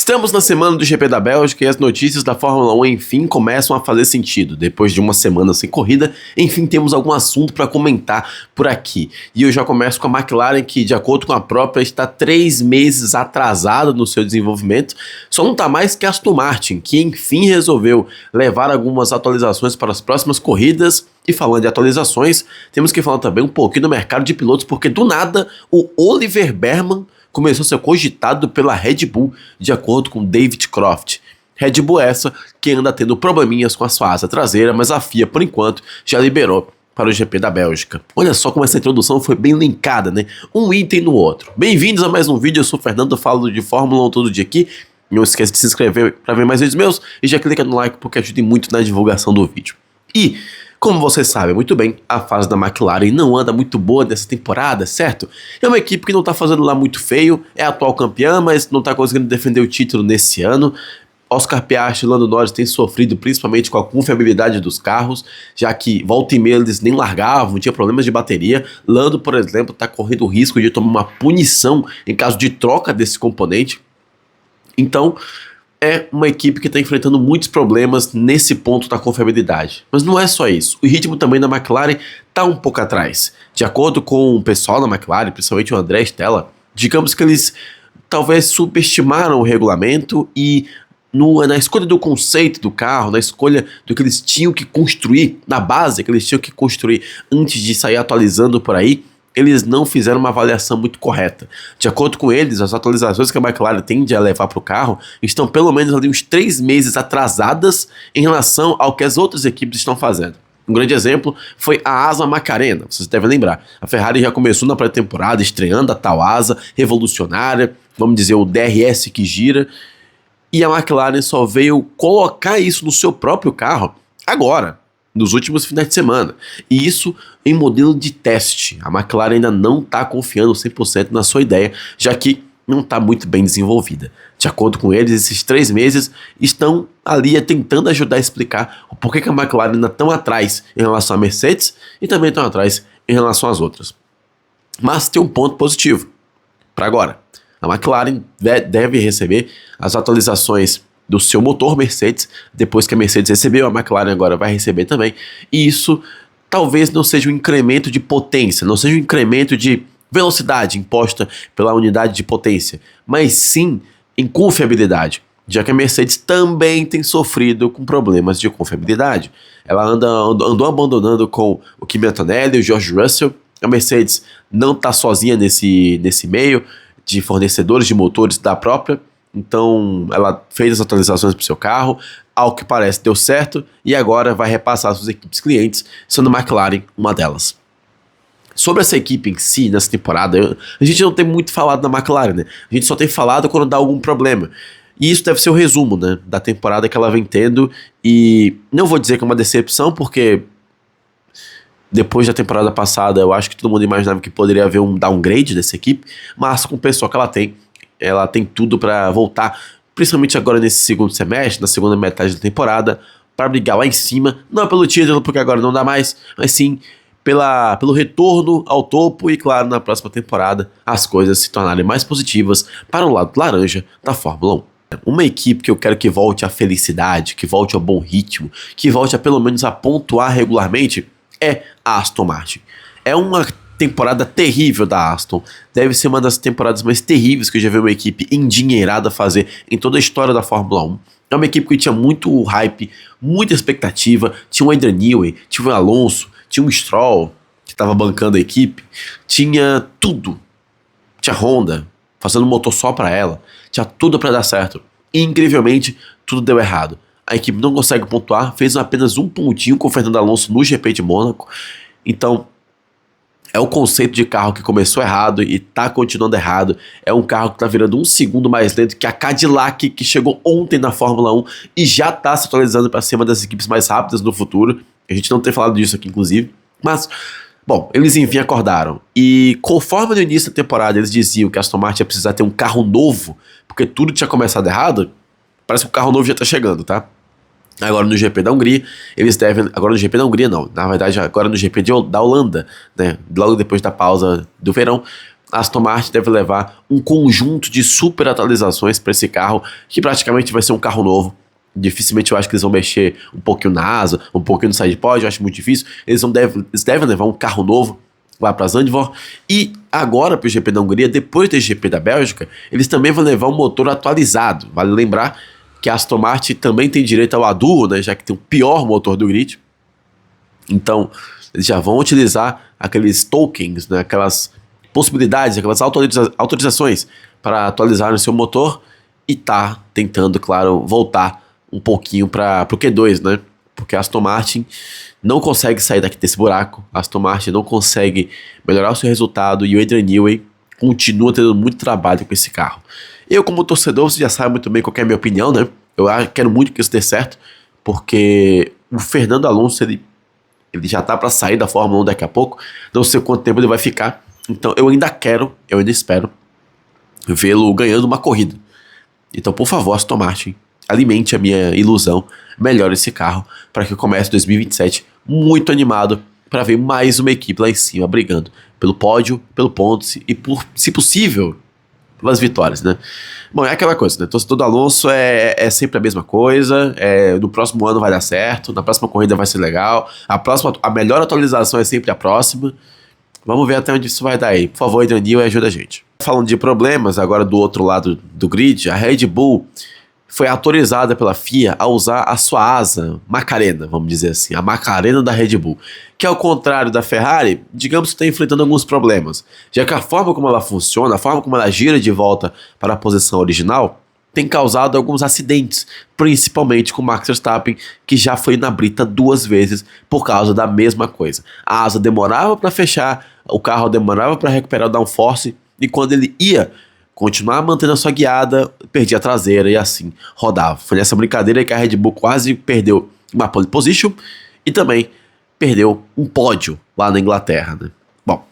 Estamos na semana do GP da Bélgica e as notícias da Fórmula 1 enfim começam a fazer sentido. Depois de uma semana sem corrida, enfim temos algum assunto para comentar por aqui. E eu já começo com a McLaren que, de acordo com a própria, está 3 meses atrasada no seu desenvolvimento. Só não está mais que a Aston Martin, que enfim resolveu levar algumas atualizações para as próximas corridas. E falando de atualizações, temos que falar também um pouquinho do mercado de pilotos, porque do nada o Oliver Behrman começou a ser cogitado pela Red Bull, de acordo com David Croft. Red Bull essa que anda tendo probleminhas com a sua asa traseira, mas a FIA, por enquanto, já liberou para o GP da Bélgica. Olha só como essa introdução foi bem linkada, né? Um item no outro. Bem-vindos a mais um vídeo, eu sou o Fernando, falo de Fórmula 1 todo dia aqui. Não esqueça de se inscrever para ver mais vídeos meus e já clica no like porque ajuda muito na divulgação do vídeo. E como vocês sabem muito bem, a fase da McLaren não anda muito boa nessa temporada, certo? É uma equipe que não está fazendo lá muito feio, é a atual campeã, mas não está conseguindo defender o título nesse ano. Oscar Piastri e Lando Norris têm sofrido principalmente com a confiabilidade dos carros, já que volta e meia eles nem largavam, tinha problemas de bateria. Lando, por exemplo, está correndo o risco de tomar uma punição em caso de troca desse componente. Então é uma equipe que está enfrentando muitos problemas nesse ponto da confiabilidade. Mas não é só isso. O ritmo também da McLaren está um pouco atrás. De acordo com o pessoal da McLaren, principalmente o André Stella, digamos que eles talvez subestimaram o regulamento e na escolha do conceito do carro, na escolha do que eles tinham que construir, na base que eles tinham que construir antes de sair atualizando por aí, eles não fizeram uma avaliação muito correta. De acordo com eles, as atualizações que a McLaren tende a levar para o carro estão pelo menos ali uns 3 meses atrasadas em relação ao que as outras equipes estão fazendo. Um grande exemplo foi a asa Macarena, vocês devem lembrar. A Ferrari já começou na pré-temporada estreando a tal asa revolucionária, vamos dizer o DRS que gira, e a McLaren só veio colocar isso no seu próprio carro agora, nos últimos finais de semana, e isso em modelo de teste. A McLaren ainda não está confiando 100% na sua ideia, já que não está muito bem desenvolvida. De acordo com eles, esses 3 meses estão ali tentando ajudar a explicar o porquê que a McLaren ainda tão atrás em relação à Mercedes e também tão atrás em relação às outras. Mas tem um ponto positivo para agora. A McLaren deve receber as atualizações do seu motor Mercedes, depois que a Mercedes recebeu, a McLaren agora vai receber também, e isso talvez não seja um incremento de potência, não seja um incremento de velocidade imposta pela unidade de potência, mas sim em confiabilidade, já que a Mercedes também tem sofrido com problemas de confiabilidade. Ela andou abandonando com o Kimi Antonelli e o George Russell. A Mercedes não está sozinha nesse meio de fornecedores de motores da própria. Então ela fez as atualizações para o seu carro, ao que parece deu certo, e agora vai repassar às suas equipes clientes, sendo a McLaren uma delas. Sobre essa equipe em si, nessa temporada, a gente não tem muito falado da McLaren, né? A gente só tem falado quando dá algum problema. E isso deve ser o resumo, né, da temporada que ela vem tendo, e não vou dizer que é uma decepção, porque depois da temporada passada eu acho que todo mundo imaginava que poderia haver um downgrade dessa equipe, mas com o pessoal que ela tem tudo para voltar, principalmente agora nesse segundo semestre, na segunda metade da temporada, para brigar lá em cima, não pelo título, porque agora não dá mais, mas sim pelo retorno ao topo e, claro, na próxima temporada as coisas se tornarem mais positivas para o lado laranja da Fórmula 1. Uma equipe que eu quero que volte à felicidade, que volte ao bom ritmo, que volte a pelo menos a pontuar regularmente, é a Aston Martin. É uma temporada terrível da Aston, deve ser uma das temporadas mais terríveis que eu já vi uma equipe endinheirada fazer em toda a história da Fórmula 1. É uma equipe que tinha muito hype, muita expectativa, tinha o Adrian Newey, tinha o Alonso, tinha o Stroll, que estava bancando a equipe, tinha tudo, tinha Honda, fazendo motor só para ela, tinha tudo para dar certo, e incrivelmente tudo deu errado. A equipe não consegue pontuar, fez apenas um pontinho com o Fernando Alonso no GP de Mônaco, então é o conceito de carro que começou errado e tá continuando errado. É um carro que tá virando 1 segundo mais lento que a Cadillac, que chegou ontem na Fórmula 1 e já tá se atualizando para ser uma das equipes mais rápidas no futuro. A gente não tem falado disso aqui, inclusive. Mas, bom, eles enfim acordaram. E conforme no início da temporada eles diziam que a Aston Martin ia precisar ter um carro novo, porque tudo tinha começado errado, parece que o carro novo já tá chegando, tá? Agora no GP da Hungria, eles devem... Agora no GP da Hungria não, na verdade agora no GP da Holanda, né? Logo depois da pausa do verão, a Aston Martin deve levar um conjunto de super atualizações para esse carro, que praticamente vai ser um carro novo. Dificilmente eu acho que eles vão mexer um pouquinho na asa, um pouquinho no sidepod, eu acho muito difícil. Eles devem levar um carro novo lá para Zandvoort. E agora para o GP da Hungria, depois do GP da Bélgica, eles também vão levar um motor atualizado. Vale lembrar que a Aston Martin também tem direito ao Aduo, né, já que tem o pior motor do grid. Então, eles já vão utilizar aqueles tokens, né, aquelas possibilidades, aquelas autorizações para atualizar o seu motor e tá tentando, claro, voltar um pouquinho para o Q2, né? Porque a Aston Martin não consegue sair desse buraco, a Aston Martin não consegue melhorar o seu resultado e o Adrian Newey continua tendo muito trabalho com esse carro. Eu, como torcedor, você já sabe muito bem qual é a minha opinião, né? Eu quero muito que isso dê certo, porque o Fernando Alonso, ele já tá para sair da Fórmula 1 daqui a pouco, não sei quanto tempo ele vai ficar, então eu ainda espero vê-lo ganhando uma corrida. Então, por favor, Aston Martin, alimente a minha ilusão, melhore esse carro, para que eu comece 2027 muito animado, para ver mais uma equipe lá em cima, brigando pelo pódio, pelo pontos e, se possível, pelas vitórias, né? Bom, é aquela coisa, né? Torcedor do Alonso é sempre a mesma coisa, no próximo ano vai dar certo, na próxima corrida vai ser legal, a melhor atualização é sempre a próxima. Vamos ver até onde isso vai dar aí. Por favor, Adrian Newey, ajuda a gente. Falando de problemas, agora do outro lado do grid, a Red Bull foi autorizada pela FIA a usar a sua asa Macarena, vamos dizer assim, a Macarena da Red Bull, que ao contrário da Ferrari, digamos que está enfrentando alguns problemas, já que a forma como ela funciona, a forma como ela gira de volta para a posição original, tem causado alguns acidentes, principalmente com Max Verstappen, que já foi na brita 2 vezes por causa da mesma coisa. A asa demorava para fechar, o carro demorava para recuperar o downforce, e quando ele ia continuar mantendo a sua guiada, perdia a traseira e assim rodava. Foi nessa brincadeira que a Red Bull quase perdeu uma pole position e também perdeu um pódio lá na Inglaterra, né? Bom,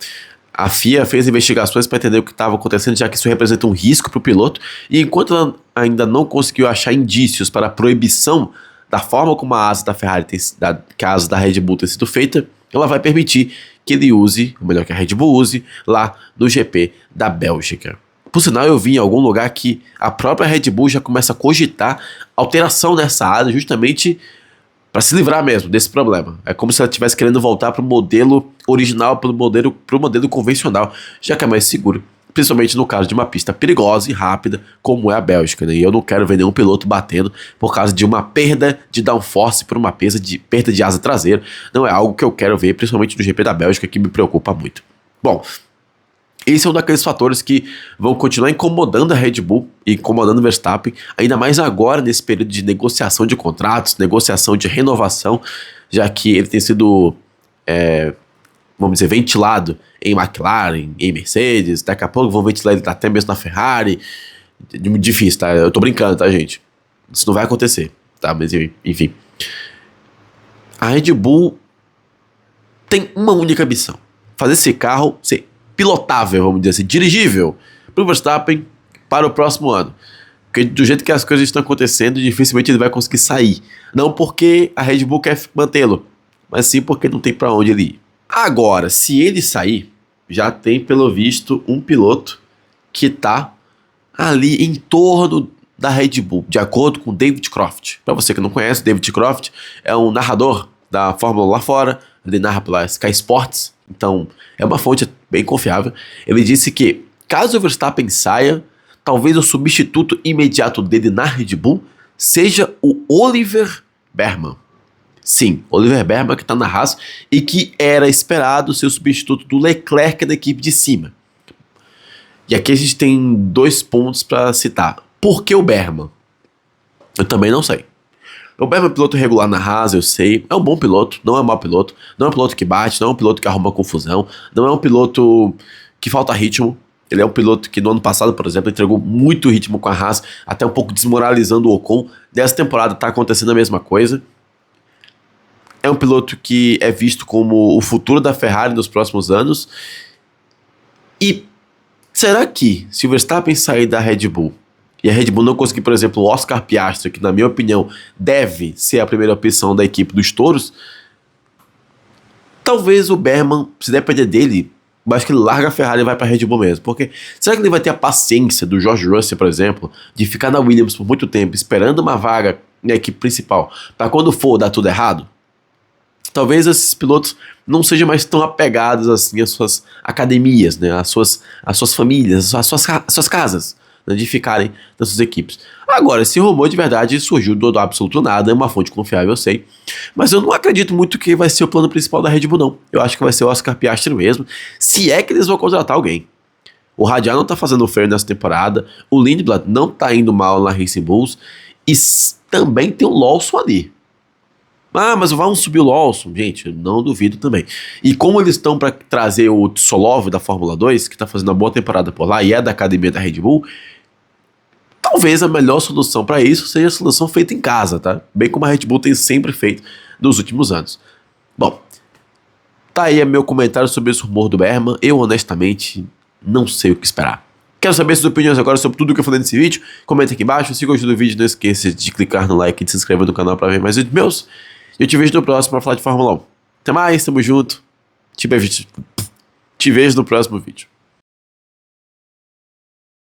a FIA fez investigações para entender o que estava acontecendo, já que isso representa um risco para o piloto, e enquanto ela ainda não conseguiu achar indícios para a proibição da forma como a asa da Ferrari que a asa da Red Bull tem sido feita, ela vai permitir que ele use, ou melhor, que a Red Bull use, lá no GP da Bélgica. Por sinal, eu vi em algum lugar que a própria Red Bull já começa a cogitar alteração nessa asa, justamente para se livrar mesmo desse problema. É como se ela estivesse querendo voltar para o modelo original, para o modelo convencional, já que é mais seguro, principalmente no caso de uma pista perigosa e rápida, como é a Bélgica, né? E eu não quero ver nenhum piloto batendo por causa de uma perda de downforce por uma perda de asa traseira. Não é algo que eu quero ver, principalmente no GP da Bélgica, que me preocupa muito. Bom, esse é um daqueles fatores que vão continuar incomodando a Red Bull e incomodando o Verstappen, ainda mais agora nesse período de negociação de contratos, negociação de renovação, já que ele tem sido, vamos dizer, ventilado em McLaren, em Mercedes, daqui a pouco vão ventilar ele até mesmo na Ferrari. Difícil, tá? Eu tô brincando, tá, gente? Isso não vai acontecer, tá? Mas enfim. A Red Bull tem uma única missão: fazer esse carro ser pilotável, vamos dizer assim, dirigível para o Verstappen para o próximo ano. Porque do jeito que as coisas estão acontecendo, dificilmente ele vai conseguir sair. Não porque a Red Bull quer mantê-lo, mas sim porque não tem para onde ele ir. Agora, se ele sair, já tem, pelo visto, um piloto que está ali em torno da Red Bull, de acordo com David Croft. Para você que não conhece, David Croft é um narrador da Fórmula 1 lá fora, ele narra pela Sky Sports, então é uma fonte bem confiável. Ele disse que, caso o Verstappen saia, talvez o substituto imediato dele na Red Bull seja o Oliver Behrman. Sim, Oliver Behrman, que está na Haas e que era esperado ser o substituto do Leclerc da equipe de cima. E aqui a gente tem 2 pontos para citar. Por que o Behrman? Eu também não sei. O Behrman é um piloto regular na Haas, eu sei. É um bom piloto, não é um mau piloto. Não é um piloto que bate, não é um piloto que arruma confusão. Não é um piloto que falta ritmo. Ele é um piloto que no ano passado, por exemplo, entregou muito ritmo com a Haas, até um pouco desmoralizando o Ocon. Nessa temporada está acontecendo a mesma coisa. É um piloto que é visto como o futuro da Ferrari nos próximos anos. E será que, se o Verstappen sair da Red Bull e a Red Bull não conseguir, por exemplo, o Oscar Piastri, que na minha opinião deve ser a primeira opção da equipe dos Touros, talvez o Behrman, se depender dele, Eu acho que ele larga a Ferrari e vai pra Red Bull mesmo. Porque será que ele vai ter a paciência do George Russell, por exemplo, de ficar na Williams por muito tempo, esperando uma vaga na equipe principal, pra quando for dar tudo errado? Talvez esses pilotos não sejam mais tão apegados assim às suas academias, né, às suas famílias, às suas casas, né, de ficarem nas suas equipes. Agora, esse rumor de verdade surgiu do absoluto nada, é uma fonte confiável, eu sei, mas eu não acredito muito que vai ser o plano principal da Red Bull, não. Eu acho que vai ser o Oscar Piastri mesmo, se é que eles vão contratar alguém. O Radial não tá fazendo feio nessa temporada, o Lindblad não tá indo mal na Racing Bulls, e também tem o Lawson ali. Ah, mas vamos subir o Lawson. Gente, eu não duvido também. E como eles estão para trazer o Tsolov da Fórmula 2, que está fazendo uma boa temporada por lá e é da academia da Red Bull, talvez a melhor solução para isso seja a solução feita em casa, tá? Bem como a Red Bull tem sempre feito nos últimos anos. Bom, tá aí meu comentário sobre esse rumor do Berman. Eu, honestamente, não sei o que esperar. Quero saber suas opiniões agora sobre tudo que eu falei nesse vídeo. Comenta aqui embaixo. Se gostou do vídeo, não esqueça de clicar no like e de se inscrever no canal para ver mais vídeos meus. Eu te vejo no próximo para falar de Fórmula 1. Até mais, tamo junto. Te vejo no próximo vídeo.